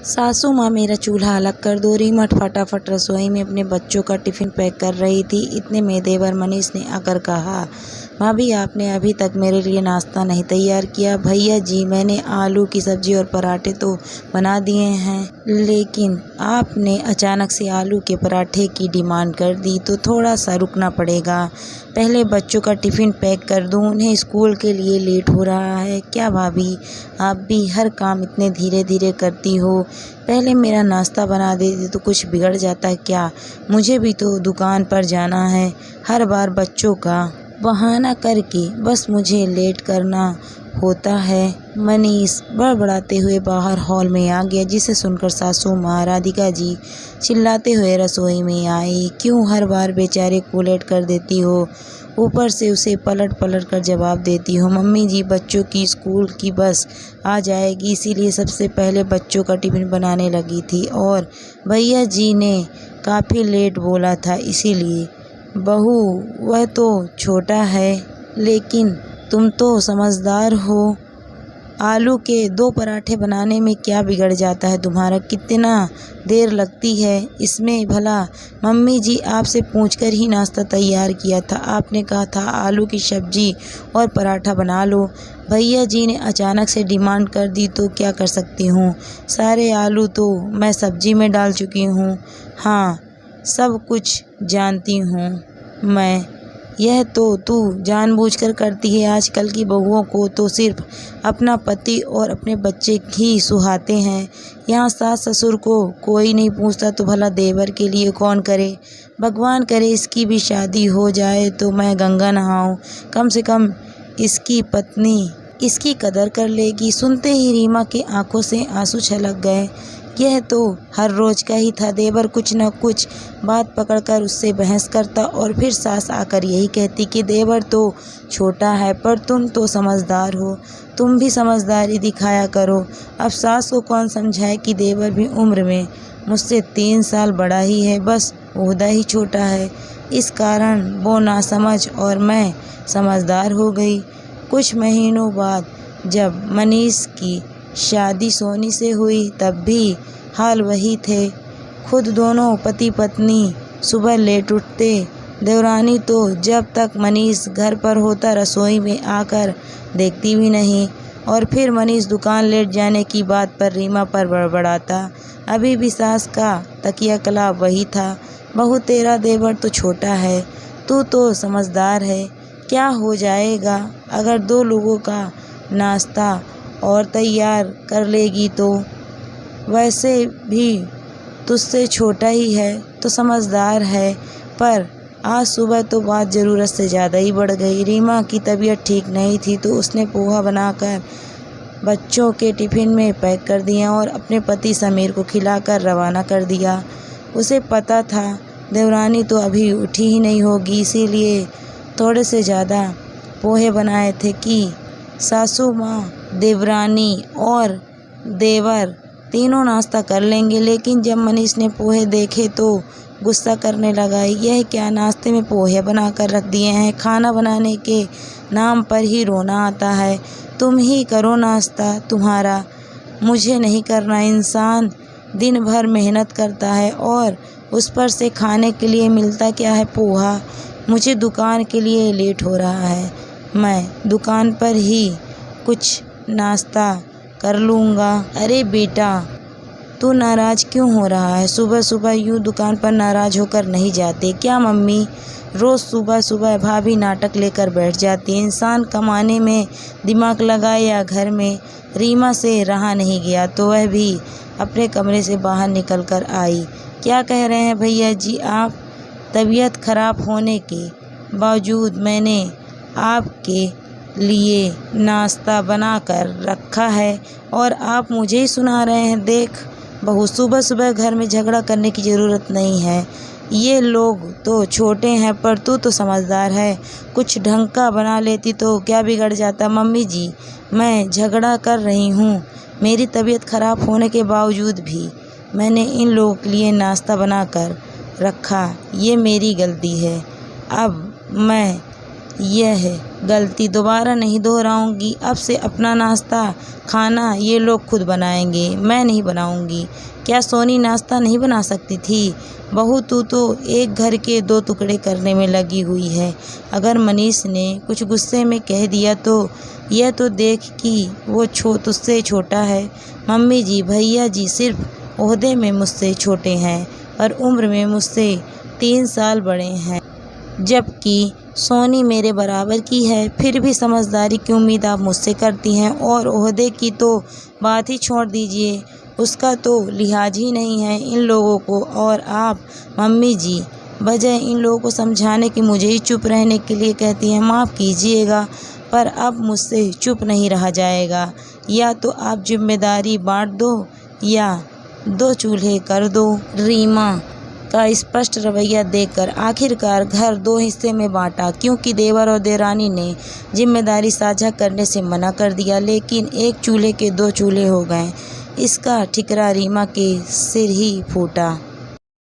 सासू माँ मेरा चूल्हा अलग कर दो। रीमा फटाफट रसोई में अपने बच्चों का टिफ़िन पैक कर रही थी। इतने में देवर मनीष ने आकर कहा, भाभी आपने अभी तक मेरे लिए नाश्ता नहीं तैयार किया। भैया जी मैंने आलू की सब्जी और पराठे तो बना दिए हैं, लेकिन आपने अचानक से आलू के पराठे की डिमांड कर दी तो थोड़ा सा रुकना पड़ेगा। पहले बच्चों का टिफ़िन पैक कर दूं, उन्हें स्कूल के लिए लेट हो रहा है। क्या भाभी आप भी हर काम इतने धीरे धीरे करती हो? पहले मेरा नाश्ता बना देती तो कुछ बिगड़ जाता क्या? मुझे भी तो दुकान पर जाना है। हर बार बच्चों का बहाना करके बस मुझे लेट करना होता है। मनीष बड़बड़ाते हुए बाहर हॉल में आ गया, जिसे सुनकर सासू माँ राधिका जी चिल्लाते हुए रसोई में आई। क्यों हर बार बेचारे को लेट कर देती हो? ऊपर से उसे पलट पलट कर जवाब देती हो, मम्मी जी बच्चों की स्कूल की बस आ जाएगी, इसीलिए सबसे पहले बच्चों का टिफ़िन बनाने लगी थी और भैया जी ने काफ़ी लेट बोला था, इसीलिए। बहू वह तो छोटा है, लेकिन तुम तो समझदार हो। आलू के 2 पराठे बनाने में क्या बिगड़ जाता है तुम्हारा? कितना देर लगती है इसमें भला? मम्मी जी आपसे पूछकर ही नाश्ता तैयार किया था। आपने कहा था आलू की सब्जी और पराठा बना लो। भैया जी ने अचानक से डिमांड कर दी तो क्या कर सकती हूँ? सारे आलू तो मैं सब्जी में डाल चुकी हूँ। हाँ, सब कुछ जानती हूँ मैं। यह तो तू जानबूझकर करती है। आजकल की बहुओं को तो सिर्फ अपना पति और अपने बच्चे ही सुहाते हैं। यहाँ सास ससुर को कोई नहीं पूछता तो भला देवर के लिए कौन करे? भगवान करे इसकी भी शादी हो जाए तो मैं गंगा नहाऊं। कम से कम इसकी पत्नी इसकी कदर कर लेगी। सुनते ही रीमा के आंखों से आंसू छलक गए। यह तो हर रोज का ही था। देवर कुछ न कुछ बात पकड़कर उससे बहस करता और फिर सास आकर यही कहती कि देवर तो छोटा है पर तुम तो समझदार हो, तुम भी समझदारी दिखाया करो। अब सास को कौन समझाए कि देवर भी उम्र में मुझसे 3 साल बड़ा ही है, बस ओहदा ही छोटा है। इस कारण वो नासमझ और मैं समझदार हो गई। कुछ महीनों बाद जब मनीष की शादी सोनी से हुई तब भी हाल वही थे। खुद दोनों पति पत्नी सुबह लेट उठते। देवरानी तो जब तक मनीष घर पर होता रसोई में आकर देखती भी नहीं, और फिर मनीष दुकान लेट जाने की बात पर रीमा पर बड़बड़ाता। अभी भी सास का तकिया कलाप वही था, बहू तेरा देवर तो छोटा है, तू तो समझदार है। क्या हो जाएगा अगर 2 लोगों का नाश्ता और तैयार कर लेगी तो? वैसे भी तुझसे छोटा ही है तो समझदार है। पर आज सुबह तो बात ज़रूरत से ज़्यादा ही बढ़ गई। रीमा की तबीयत ठीक नहीं थी तो उसने पोहा बनाकर बच्चों के टिफ़िन में पैक कर दिया और अपने पति समीर को खिलाकर रवाना कर दिया। उसे पता था देवरानी तो अभी उठी ही नहीं होगी, इसीलिए थोड़े से ज़्यादा पोहे बनाए थे कि सासू माँ, देवरानी और देवर तीनों नाश्ता कर लेंगे। लेकिन जब मनीष ने पोहे देखे तो गुस्सा करने लगा। यह क्या, नाश्ते में पोहे बनाकर रख दिए हैं? खाना बनाने के नाम पर ही रोना आता है। तुम ही करो नाश्ता तुम्हारा, मुझे नहीं करना। इंसान दिन भर मेहनत करता है और उस पर से खाने के लिए मिलता क्या है? पोहा। मुझे दुकान के लिए लेट हो रहा है, मैं दुकान पर ही कुछ नाश्ता कर लूँगा। अरे बेटा तू नाराज़ क्यों हो रहा है? सुबह सुबह यूँ दुकान पर नाराज़ होकर नहीं जाते क्या मम्मी? रोज़ सुबह सुबह भाभी नाटक लेकर बैठ जाती है। इंसान कमाने में दिमाग लगाए या घर में? रीमा से रहा नहीं गया तो वह भी अपने कमरे से बाहर निकल कर आई। क्या कह रहे हैं भैया जी आप? तबीयत खराब होने के बावजूद मैंने आपके लिए नाश्ता बनाकर रखा है और आप मुझे ही सुना रहे हैं। देख बहू, सुबह सुबह घर में झगड़ा करने की ज़रूरत नहीं है। ये लोग तो छोटे हैं पर तू तो समझदार है, कुछ ढंग का बना लेती तो क्या बिगड़ जाता? मम्मी जी मैं झगड़ा कर रही हूँ, मेरी तबीयत खराब होने के बावजूद भी मैंने इन लोगों के लिए नाश्ता बनाकर रखा, ये मेरी गलती है। अब मैं यह गलती दोबारा नहीं दोहराऊंगी। अब से अपना नाश्ता खाना ये लोग खुद बनाएंगे, मैं नहीं बनाऊंगी। क्या सोनी नाश्ता नहीं बना सकती थी? बहू तू तो एक घर के दो टुकड़े करने में लगी हुई है। अगर मनीष ने कुछ गुस्से में कह दिया तो यह तो देख कि वो तुझसे छोटा है। मम्मी जी, भैया जी सिर्फ ओहदे में मुझसे छोटे हैं और उम्र में मुझसे 3 साल बड़े हैं, जबकि सोनी मेरे बराबर की है। फिर भी समझदारी की उम्मीद आप मुझसे करती हैं, और ओहदे की तो बात ही छोड़ दीजिए, उसका तो लिहाज ही नहीं है इन लोगों को। और आप मम्मी जी, बजाय इन लोगों को समझाने की मुझे ही चुप रहने के लिए कहती हैं। माफ़ कीजिएगा, पर अब मुझसे चुप नहीं रहा जाएगा। या तो आप जिम्मेदारी बांट दो या 2 चूल्हे कर दो। रीमा का स्पष्ट रवैया देखकर आखिरकार घर 2 हिस्से में बांटा, क्योंकि देवर और देरानी ने जिम्मेदारी साझा करने से मना कर दिया। लेकिन एक चूल्हे के 2 चूल्हे हो गए, इसका ठिकरा रीमा के सिर ही फूटा।